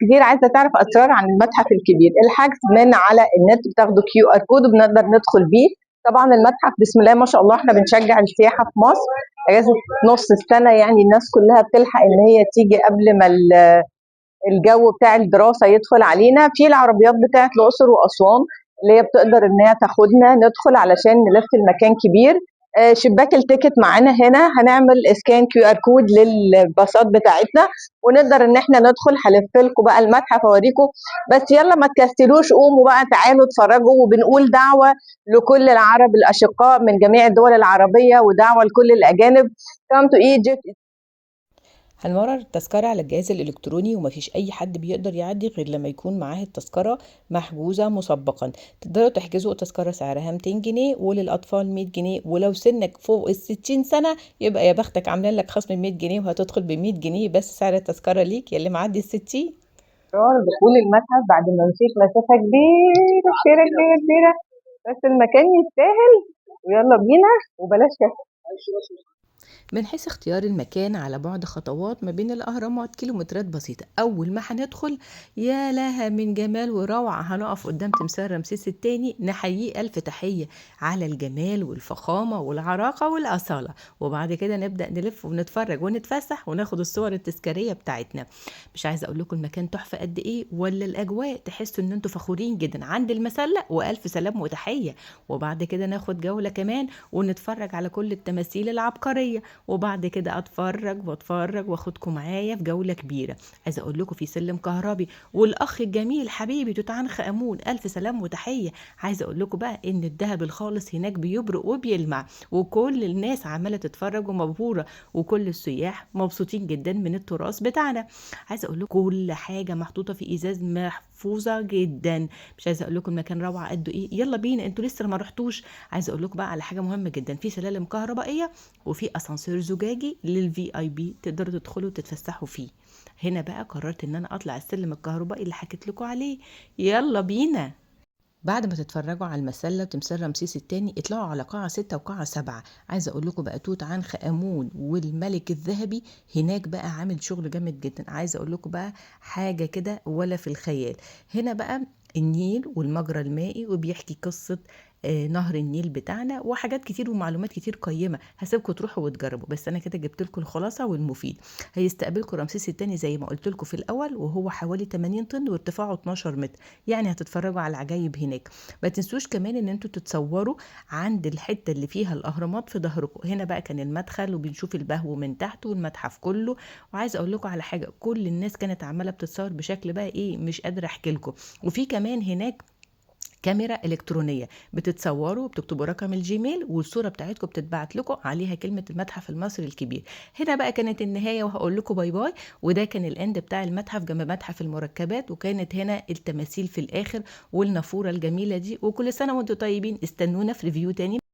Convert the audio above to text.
كتير عايزه تعرف اسرار عن المتحف الكبير. الحجز من على النت، بتاخدوا QR كود وبنقدر ندخل بيه. طبعا المتحف بسم الله ما شاء الله احنا بنشجع السياحه في مصر. اجازه نص السنه يعني الناس كلها بتلحق ان هي تيجي قبل ما الجو بتاع الدراسه يدخل علينا. في العربيات بتاعت الاقصر واسوان اللي هي بتقدر انها تاخدنا ندخل علشان نلف المكان كبير. شباك التيكت معانا هنا، هنعمل اسكان QR كود للباصات بتاعتنا ونقدر ان احنا ندخل. هلف لكم بقى المتحف اوريكم، بس يلا ما تكسلوش، قوموا بقى تعالوا اتفرجوا. وبنقول دعوه لكل العرب الاشقاء من جميع الدول العربيه ودعوه لكل الاجانب. Come to Egypt. هنمرر التذكرة على الجهاز الإلكتروني، ومفيش أي حد بيقدر يعدي غير لما يكون معاه التذكرة محجوزة مسبقا. تقدروا تحجزوا تذكرة سعرها 200 جنيه وللأطفال 100 جنيه، ولو سنك فوق ال60 سنة يبقى يا بختك عاملين لك خصم 100 جنيه وهتدخل ب100 جنيه بس سعر التذكرة ليك يا اللي معدي ال60. دخول المتحف بعد ما مشيت مسافة كبيرة كبيرة كبيرة كبيرة، بس المكان يستاهل. ويلا بينا وبلاش كسل. من حيث اختيار المكان على بعد خطوات ما بين الأهرامات كيلومترات بسيطة. أول ما هندخل يا لها من جمال وروعة، هنقف قدام تمثال رمسيس الثاني نحييه ألف تحية على الجمال والفخامة والعراقة والأصالة. وبعد كده نبدأ نلف ونتفرج ونتفسح وناخد الصور التذكارية بتاعتنا. مش عايزة أقول لكم المكان تحفة قد إيه، ولا الأجواء تحسوا إن أنتوا فخورين جدا عند المسلة وألف سلام وتحية. وبعد كده ناخد جولة كمان ونتفرج على كل التماثيل العبقرية، وبعد كده اتفرج واتفرج واخدكم معايا في جوله كبيره. عايزه اقول لكم في سلم كهربي والاخ الجميل حبيبي توت عنخ امون الف سلام وتحيه. عايزه اقول لكم بقى ان الذهب الخالص هناك بيبرق وبيلمع، وكل الناس عماله تتفرج ومبهوره، وكل السياح مبسوطين جدا من التراث بتاعنا. عايزه اقول لكم كل حاجه محطوطه في ازاز محفوظه جدا. مش عايزه اقول لكم المكان روعه قد ايه. يلا بينا، انتوا لسه ما رحتوش. عايزه اقول لكم بقى على حاجه مهمه جدا، في سلالم كهربائيه وفي اسانسير زجاجي للVIP تقدروا تدخلوا تتفسحوا فيه. هنا بقى قررت ان انا اطلع السلم الكهربائي اللي حكيت لكم عليه. يلا بينا. بعد ما تتفرجوا على المسلة وتمثال رمسيس الثاني اطلعوا على قاعة 6 وقاعة 7. عايزة اقول لكم بقى توت عنخ امون والملك الذهبي هناك بقى عامل شغل جامد جدا. عايزة اقول لكم بقى حاجة كده ولا في الخيال. هنا بقى النيل والمجرى المائي وبيحكي قصة نهر النيل بتاعنا وحاجات كتير ومعلومات كتير قيمة. هسيبكم تروحوا وتجربوا، بس انا كده جبت لكم الخلاصة والمفيد. هيستقبلكم رمسيس الثاني زي ما قلت لكم في الاول، وهو حوالي 80 طن وارتفاعه 12 متر. يعني هتتفرجوا على العجايب هناك. ما تنسوش كمان ان انتوا تتصوروا عند الحته اللي فيها الاهرامات في ظهركم. هنا بقى كان المدخل وبنشوف البهو من تحت والمتحف كله. وعايزه اقول لكم على حاجه، كل الناس كانت عماله بتتصور بشكل بقى ايه مش قادره احكي لكم. وفي كمان هناك كاميرا إلكترونية بتتصوروا وبتكتبوا رقم الجيميل والصورة بتاعتكم بتتبعت لكم عليها كلمة المتحف المصري الكبير. هنا بقى كانت النهاية وهقول لكم باي باي. وده كان الاند بتاع المتحف جنب متحف المركبات، وكانت هنا التماثيل في الآخر والنافورة الجميلة دي. وكل سنة وانتم طيبين، استنونا في ريفيو تاني.